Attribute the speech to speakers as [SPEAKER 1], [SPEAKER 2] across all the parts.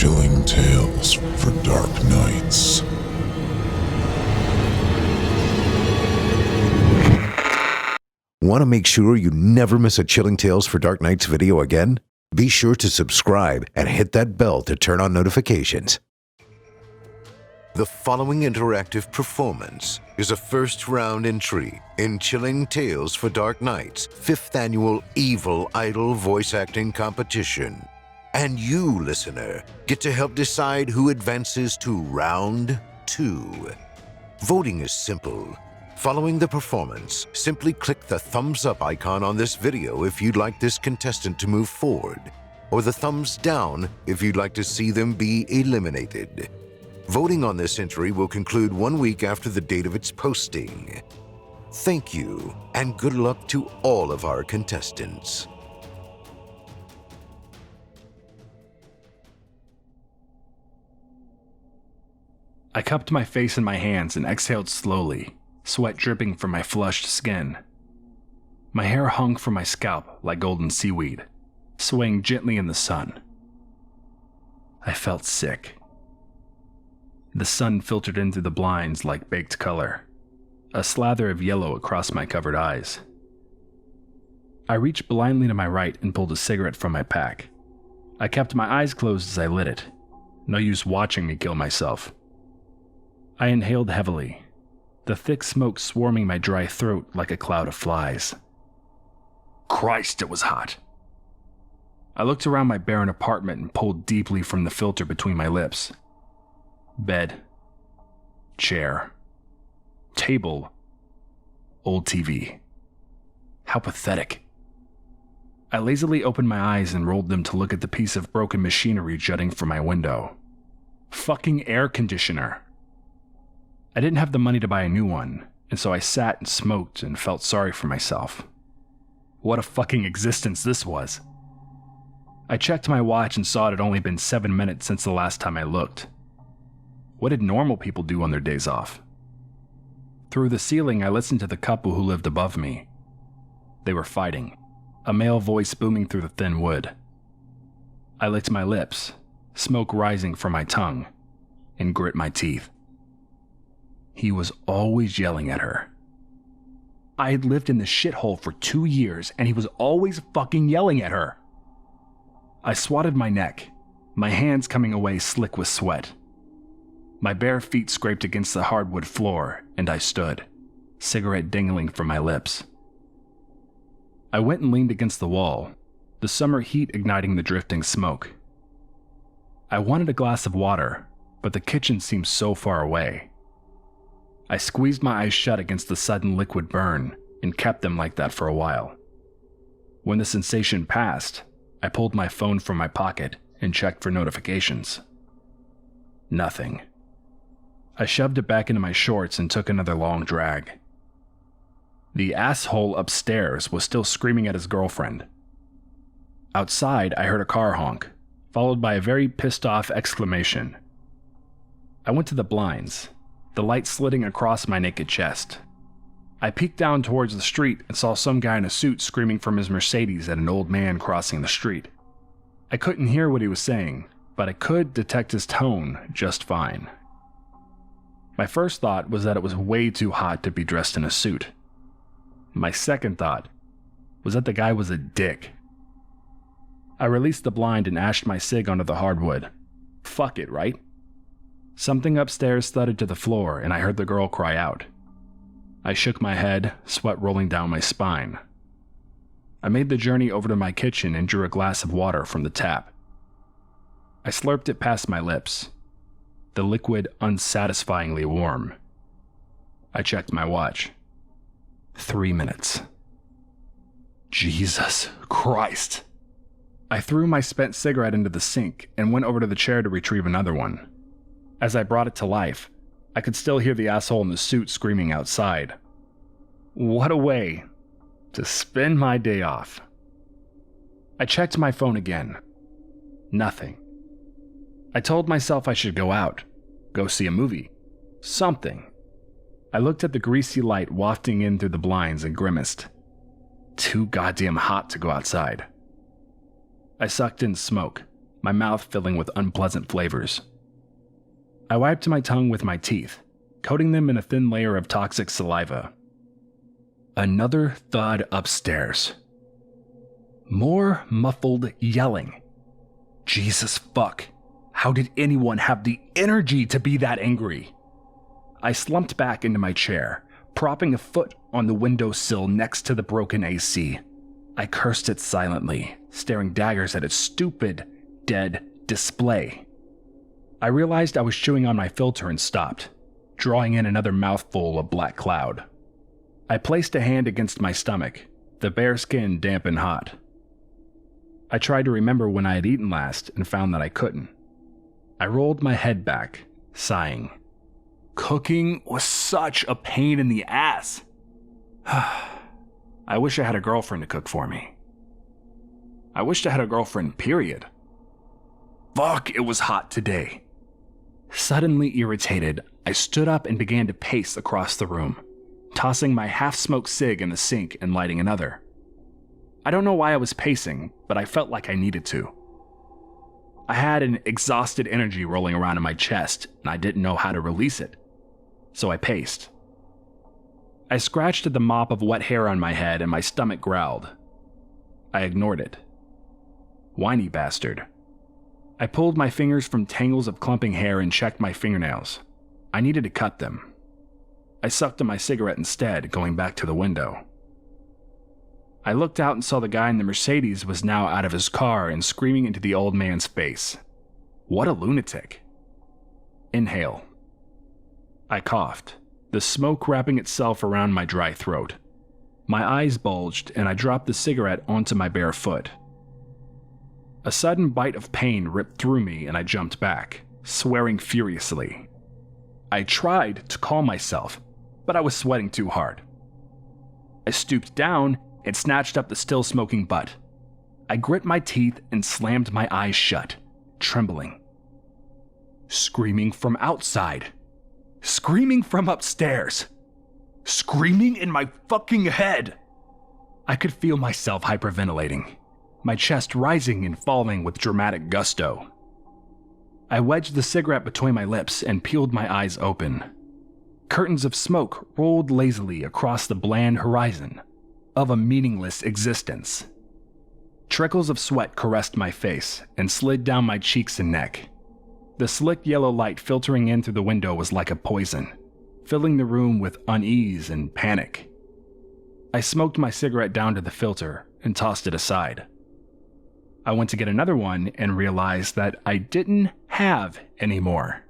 [SPEAKER 1] Chilling tales for dark nights.
[SPEAKER 2] Want to make sure you never miss a Chilling Tales for Dark Nights video again? Be sure to subscribe and hit that bell to turn on notifications. The following interactive performance is a first-round entry in Chilling Tales for Dark Nights' 5th annual Evil Idol voice acting competition. And you, listener, get to help decide who advances to Round 2. Voting is simple. Following the performance, simply click the thumbs up icon on this video if you'd like this contestant to move forward, or the thumbs down if you'd like to see them be eliminated. Voting on this entry will conclude 1 week after the date of its posting. Thank you, and good luck to all of our contestants.
[SPEAKER 3] I cupped my face in my hands and exhaled slowly, sweat dripping from my flushed skin. My hair hung from my scalp like golden seaweed, swaying gently in the sun. I felt sick. The sun filtered in through the blinds like baked color, a slather of yellow across my covered eyes. I reached blindly to my right and pulled a cigarette from my pack. I kept my eyes closed as I lit it. No use watching me kill myself. I inhaled heavily, the thick smoke swarming my dry throat like a cloud of flies. Christ, it was hot. I looked around my barren apartment and pulled deeply from the filter between my lips. Bed, chair, table, old TV. How pathetic. I lazily opened my eyes and rolled them to look at the piece of broken machinery jutting from my window. Fucking air conditioner. I didn't have the money to buy a new one, and so I sat and smoked and felt sorry for myself. What a fucking existence this was. I checked my watch and saw it had only been 7 minutes since the last time I looked. What did normal people do on their days off? Through the ceiling, I listened to the couple who lived above me. They were fighting, a male voice booming through the thin wood. I licked my lips, smoke rising from my tongue, and grit my teeth. He was always yelling at her. I had lived in this shithole for 2 years, and he was always fucking yelling at her. I swatted my neck, my hands coming away slick with sweat. My bare feet scraped against the hardwood floor, and I stood, cigarette dingling from my lips. I went and leaned against the wall, the summer heat igniting the drifting smoke. I wanted a glass of water, but the kitchen seemed so far away. I squeezed my eyes shut against the sudden liquid burn and kept them like that for a while. When the sensation passed, I pulled my phone from my pocket and checked for notifications. Nothing. I shoved it back into my shorts and took another long drag. The asshole upstairs was still screaming at his girlfriend. Outside, I heard a car honk, followed by a very pissed-off exclamation. I went to the blinds, the light slitting across my naked chest. I peeked down towards the street and saw some guy in a suit screaming from his Mercedes at an old man crossing the street. I couldn't hear what he was saying, but I could detect his tone just fine. My first thought was that it was way too hot to be dressed in a suit. My second thought was that the guy was a dick. I released the blind and ashed my cig onto the hardwood. Fuck it, right? Something upstairs thudded to the floor, and I heard the girl cry out. I shook my head, sweat rolling down my spine. I made the journey over to my kitchen and drew a glass of water from the tap. I slurped it past my lips, the liquid unsatisfyingly warm. I checked my watch. 3 minutes. Jesus Christ. I threw my spent cigarette into the sink and went over to the chair to retrieve another one. As I brought it to life, I could still hear the asshole in the suit screaming outside. What a way to spend my day off. I checked my phone again. Nothing. I told myself I should go out, go see a movie, something. I looked at the greasy light wafting in through the blinds and grimaced. Too goddamn hot to go outside. I sucked in smoke, my mouth filling with unpleasant flavors. I wiped my tongue with my teeth, coating them in a thin layer of toxic saliva. Another thud upstairs. More muffled yelling. Jesus fuck. How did anyone have the energy to be that angry? I slumped back into my chair, propping a foot on the windowsill next to the broken AC. I cursed it silently, staring daggers at its stupid, dead display. I realized I was chewing on my filter and stopped, drawing in another mouthful of black cloud. I placed a hand against my stomach, the bare skin damp and hot. I tried to remember when I had eaten last and found that I couldn't. I rolled my head back, sighing. Cooking was such a pain in the ass. I wish I had a girlfriend to cook for me. I wished I had a girlfriend, period. Fuck, it was hot today. Suddenly irritated, I stood up and began to pace across the room, tossing my half-smoked cig in the sink and lighting another. I don't know why I was pacing, but I felt like I needed to. I had an exhausted energy rolling around in my chest, and I didn't know how to release it. So I paced. I scratched at the mop of wet hair on my head and my stomach growled. I ignored it. Whiny bastard. I pulled my fingers from tangles of clumping hair and checked my fingernails. I needed to cut them. I sucked on my cigarette instead, going back to the window. I looked out and saw the guy in the Mercedes was now out of his car and screaming into the old man's face. What a lunatic. Inhale. I coughed, the smoke wrapping itself around my dry throat. My eyes bulged and I dropped the cigarette onto my bare foot. A sudden bite of pain ripped through me and I jumped back, swearing furiously. I tried to calm myself, but I was sweating too hard. I stooped down and snatched up the still smoking butt. I grit my teeth and slammed my eyes shut, trembling. Screaming from outside. Screaming from upstairs. Screaming in my fucking head. I could feel myself hyperventilating, my chest rising and falling with dramatic gusto. I wedged the cigarette between my lips and peeled my eyes open. Curtains of smoke rolled lazily across the bland horizon of a meaningless existence. Trickles of sweat caressed my face and slid down my cheeks and neck. The slick yellow light filtering in through the window was like a poison, filling the room with unease and panic. I smoked my cigarette down to the filter and tossed it aside. I went to get another one and realized that I didn't have any more.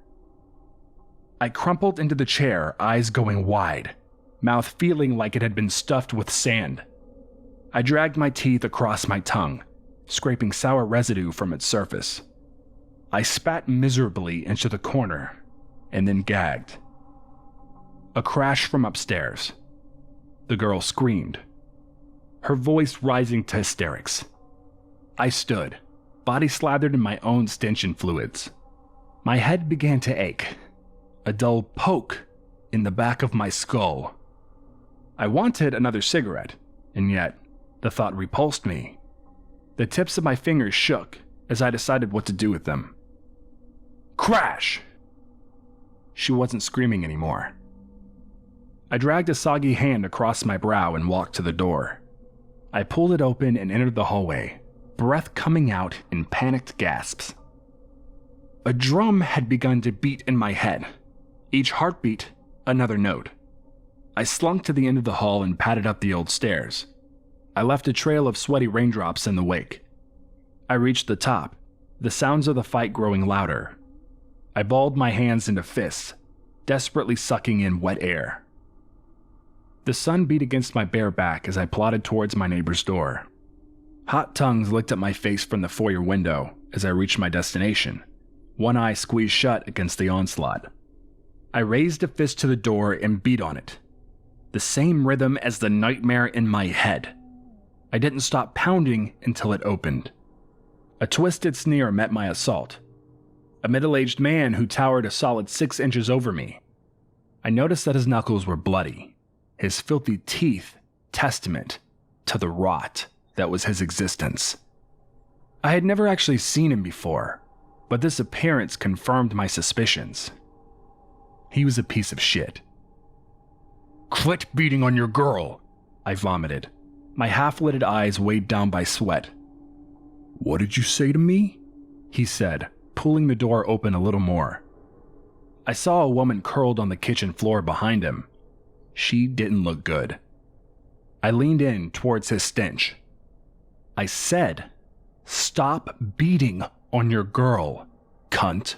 [SPEAKER 3] I crumpled into the chair, eyes going wide, mouth feeling like it had been stuffed with sand. I dragged my teeth across my tongue, scraping sour residue from its surface. I spat miserably into the corner, and then gagged. A crash from upstairs. The girl screamed, her voice rising to hysterics. I stood, body slathered in my own stench and fluids. My head began to ache, a dull poke in the back of my skull. I wanted another cigarette, and yet the thought repulsed me. The tips of my fingers shook as I decided what to do with them. Crash! She wasn't screaming anymore. I dragged a soggy hand across my brow and walked to the door. I pulled it open and entered the hallway, breath coming out in panicked gasps. A drum had begun to beat in my head, each heartbeat another note. I slunk to the end of the hall and padded up the old stairs. I left a trail of sweaty raindrops in the wake. I reached the top, the sounds of the fight growing louder. I balled my hands into fists, desperately sucking in wet air. The sun beat against my bare back as I plodded towards my neighbor's door. Hot tongues licked at my face from the foyer window as I reached my destination, one eye squeezed shut against the onslaught. I raised a fist to the door and beat on it. The same rhythm as the nightmare in my head. I didn't stop pounding until it opened. A twisted sneer met my assault. A middle-aged man who towered a solid 6 inches over me. I noticed that his knuckles were bloody, his filthy teeth testament to the rot that was his existence. I had never actually seen him before, but this appearance confirmed my suspicions. He was a piece of shit. "Quit beating on your girl," I vomited, my half-lidded eyes weighed down by sweat. "What did you say to me?" he said, pulling the door open a little more. I saw a woman curled on the kitchen floor behind him. She didn't look good. I leaned in towards his stench. I said, "Stop beating on your girl, cunt."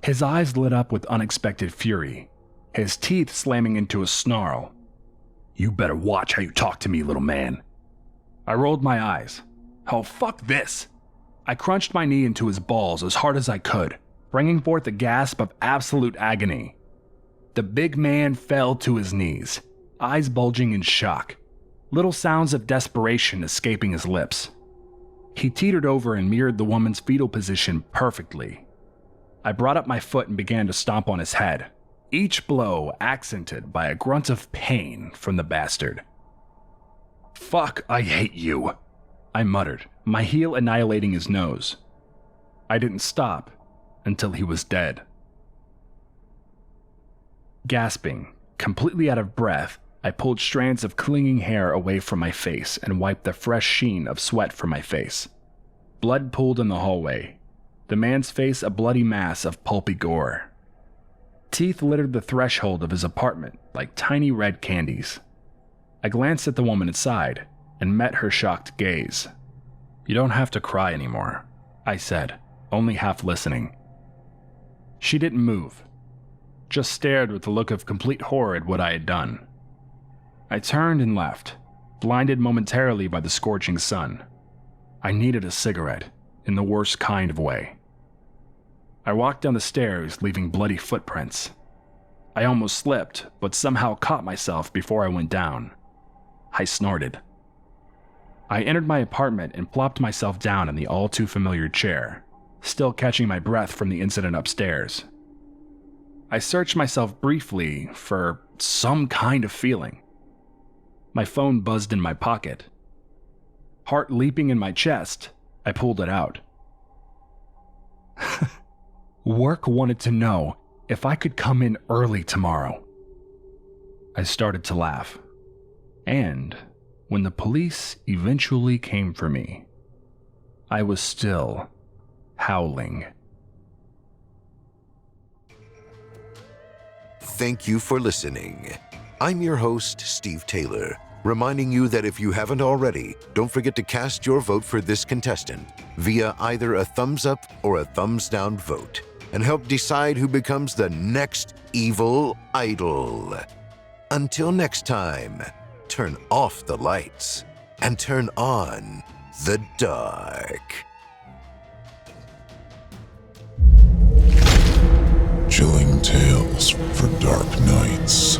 [SPEAKER 3] His eyes lit up with unexpected fury, his teeth slamming into a snarl. "You better watch how you talk to me, little man." I rolled my eyes. "Oh, fuck this." I crunched my knee into his balls as hard as I could, bringing forth a gasp of absolute agony. The big man fell to his knees, eyes bulging in shock, little sounds of desperation escaping his lips. He teetered over and mirrored the woman's fetal position perfectly. I brought up my foot and began to stomp on his head, each blow accented by a grunt of pain from the bastard. "Fuck, I hate you," I muttered, my heel annihilating his nose. I didn't stop until he was dead. Gasping, completely out of breath, I pulled strands of clinging hair away from my face and wiped the fresh sheen of sweat from my face. Blood pooled in the hallway, the man's face a bloody mass of pulpy gore. Teeth littered the threshold of his apartment like tiny red candies. I glanced at the woman inside and met her shocked gaze. "You don't have to cry anymore," I said, only half listening. She didn't move, just stared with a look of complete horror at what I had done. I turned and left, blinded momentarily by the scorching sun. I needed a cigarette, in the worst kind of way. I walked down the stairs, leaving bloody footprints. I almost slipped, but somehow caught myself before I went down. I snorted. I entered my apartment and plopped myself down in the all-too-familiar chair, still catching my breath from the incident upstairs. I searched myself briefly for some kind of feeling. My phone buzzed in my pocket. Heart leaping in my chest, I pulled it out. Work wanted to know if I could come in early tomorrow. I started to laugh. And when the police eventually came for me, I was still howling.
[SPEAKER 2] Thank you for listening. I'm your host, Steve Taylor, reminding you that if you haven't already, don't forget to cast your vote for this contestant via either a thumbs up or a thumbs down vote, and help decide who becomes the next evil idol. Until next time, turn off the lights and turn on the dark.
[SPEAKER 1] Chilling tales for dark nights.